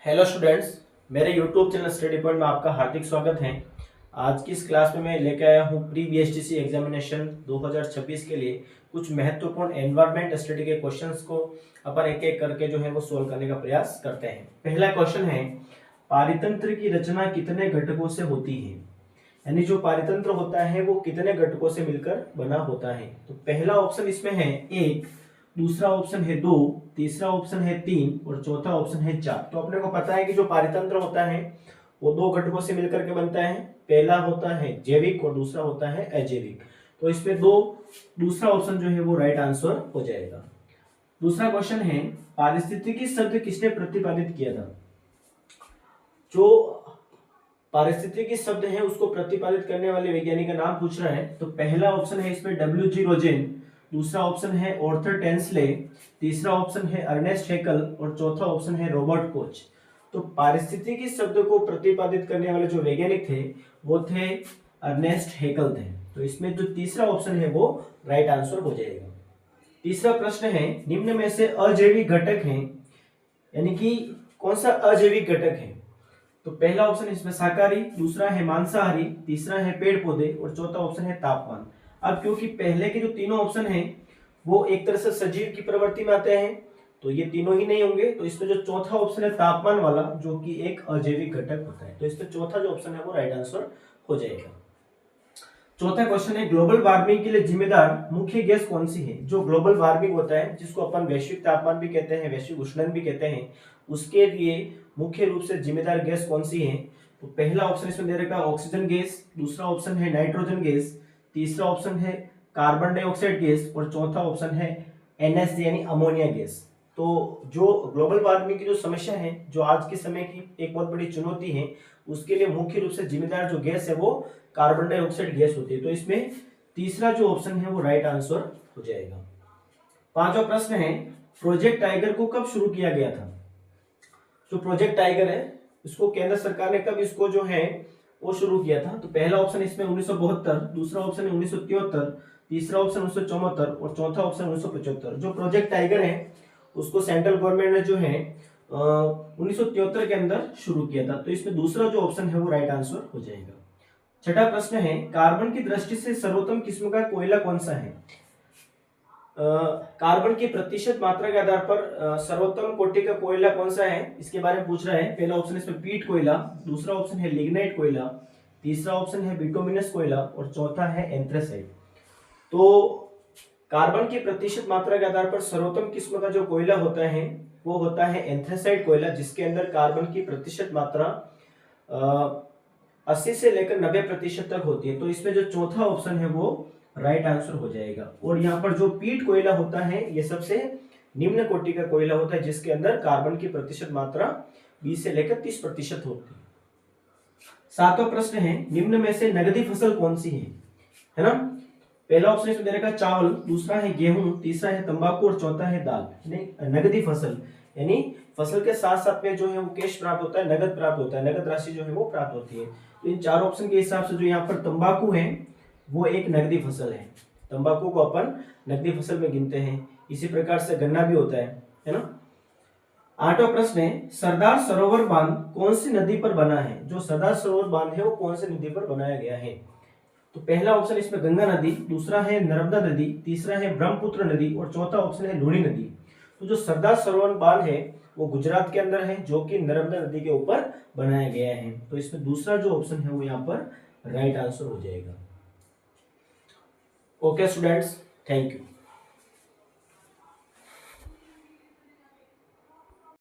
Hello students, मेरे YouTube channel study point में आपका हार्दिक स्वागत है। आज की इस क्लास में मैं लेकर आया हूँ प्री बीएसटीसी एग्जामिनेशन 2026 के लिए कुछ महत्वपूर्ण एनवायरनमेंट स्टडी के क्वेश्चंस को अपन एक एक करके जो है वो सोल्व करने का प्रयास करते हैं। पहला क्वेश्चन है, पारितंत्र की रचना कितने घटकों से होती है? यानी जो पारितंत्र होता है वो कितने घटकों से मिलकर बना होता है? तो पहला ऑप्शन इसमें है 1, दूसरा ऑप्शन है 2, तीसरा ऑप्शन है 3 और चौथा ऑप्शन है 4। तो अपने को पता है कि जो पारितंत्र होता है वो दो घटकों से मिलकर के बनता है। पहला होता है जैविक और दूसरा होता है अजैविक। तो इसमें दूसरा ऑप्शन जो है वो राइट आंसर हो जाएगा। दूसरा क्वेश्चन है, पारिस्थितिकी शब्द किसने प्रतिपादित किया था? जो पारिस्थितिकी शब्द है उसको प्रतिपादित करने वाले वैज्ञानिक का नाम पूछ रहा है। तो पहला ऑप्शन है इसमें W.G. रोजेन, दूसरा ऑप्शन है ऑर्थर टेंसले, तीसरा ऑप्शन है अर्नेस्ट हैकल और चौथा ऑप्शन है रॉबर्ट कोच। तो पारिस्थितिकी शब्द को प्रतिपादित करने वाले जो वैज्ञानिक थे वो थे अर्नेस्ट हैकल थे। तो इसमें जो तीसरा ऑप्शन है वो राइट आंसर हो जाएगा। तीसरा प्रश्न है, निम्न में से अजैविक घटक है, यानी कि कौन सा अजैविक घटक है? तो पहला ऑप्शन इसमें शाकाहारी, दूसरा है मांसाहारी, तीसरा है पेड़ पौधे और चौथा ऑप्शन है तापमान। अब क्योंकि पहले के जो तीनों ऑप्शन हैं वो एक तरह से सजीव की प्रवृत्ति में आते हैं तो ये तीनों ही नहीं होंगे। तो इसमें जो चौथा ऑप्शन है तापमान वाला, जो कि एक अजैविक घटक होता है, तो इसमें चौथा जो ऑप्शन है वो राइट आंसर हो जाएगा। चौथा क्वेश्चन है, ग्लोबल वार्मिंग के लिए जिम्मेदार मुख्य गैस कौन सी है? जो ग्लोबल वार्मिंग होता है, जिसको अपन वैश्विक तापमान भी कहते हैं, वैश्विक उष्णन भी कहते हैं, उसके लिए मुख्य रूप से जिम्मेदार गैस कौन सी है? तो पहला ऑप्शन इसमें दे रखा है ऑक्सीजन गैस, दूसरा ऑप्शन है नाइट्रोजन गैस, तीसरा ऑप्शन है कार्बन डाइऑक्साइड गैस और चौथा ऑप्शन है NH यानी अमोनिया गैस। तो जो ग्लोबल वार्मिंग की जो समस्या है, जो आज के समय की एक बहुत बड़ी चुनौती है, उसके लिए मुख्य रूप से जिम्मेदार जो गैस है वो कार्बन डाइऑक्साइड गैस होती है। तो इसमें तीसरा जो ऑप्शन है वो राइट आंसर हो जाएगा। पांचवा प्रश्न है, प्रोजेक्ट टाइगर को कब शुरू किया गया था? जो प्रोजेक्ट टाइगर है इसको केंद्र सरकार ने कब इसको जो है वो शुरू किया था? तो पहला ऑप्शन इसमें 1972, दूसरा ऑप्शन है 1973, तीसरा ऑप्शन 1974 और चौथा ऑप्शन 1975। जो प्रोजेक्ट टाइगर है उसको सेंट्रल गवर्नमेंट ने जो है 1973 के अंदर शुरू किया था। तो इसमें दूसरा जो ऑप्शन है वो राइट आंसर हो जाएगा। छठा प्रश्न है, कार्बन की दृष्टि से सर्वोत्तम किस्म का कोयला कौन सा है? कार्बन की प्रतिशत मात्रा के आधार पर सर्वोत्तम कोटि का कोयला कौन सा है, इसके बारे में पूछ रहा है। पहला ऑप्शन इसमें पीट कोयला, दूसरा ऑप्शन है लिग्नाइट कोयला, तीसरा ऑप्शन है बिटुमिनस कोयला और चौथा है एंथ्रेसाइट। तो कार्बन की प्रतिशत मात्रा के आधार पर सर्वोत्तम किस्म का जो कोयला होता है वो होता है एंथ्रेसाइट कोयला, जिसके अंदर कार्बन की प्रतिशत मात्रा 80 से लेकर 90% तक होती है। तो इसमें जो चौथा ऑप्शन है वो राइट आंसर हो जाएगा। और यहाँ पर जो पीट कोयला होता है ये सबसे निम्न कोटि का कोयला होता है, जिसके अंदर कार्बन की प्रतिशत मात्रा 20 से लेकर 30% होती है। सातवां प्रश्न है, निम्न में से नगदी फसल कौन सी है ना? पहला ऑप्शन इसमें दे रखा है चावल, दूसरा है गेहूं, तीसरा है तंबाकू और चौथा है दाल। नगदी फसल यानी फसल के साथ साथ में जो है वो कैश प्राप्त होता है, नगद प्राप्त होता है, नगद राशि जो है वो प्राप्त होती है। तो इन चार ऑप्शन के हिसाब से जो यहाँ पर तंबाकू है वो एक नगदी फसल है, तंबाकू को अपन नगदी फसल में गिनते हैं। इसी प्रकार से गन्ना भी होता है ना। आठवां प्रश्न है, सरदार सरोवर बांध कौन सी नदी पर बना है? जो सरदार सरोवर बांध है वो कौन सी नदी पर बनाया गया है? तो पहला ऑप्शन इसमें गंगा नदी, दूसरा है नर्मदा नदी, तीसरा है ब्रह्मपुत्र नदी और चौथा ऑप्शन है लूनी नदी। तो जो सरदार सरोवर बांध है वो गुजरात के अंदर है, जो कि नर्मदा नदी के ऊपर बनाया गया है। तो इसमें दूसरा जो ऑप्शन है वो यहाँ पर राइट आंसर हो जाएगा। Okay students, thank you.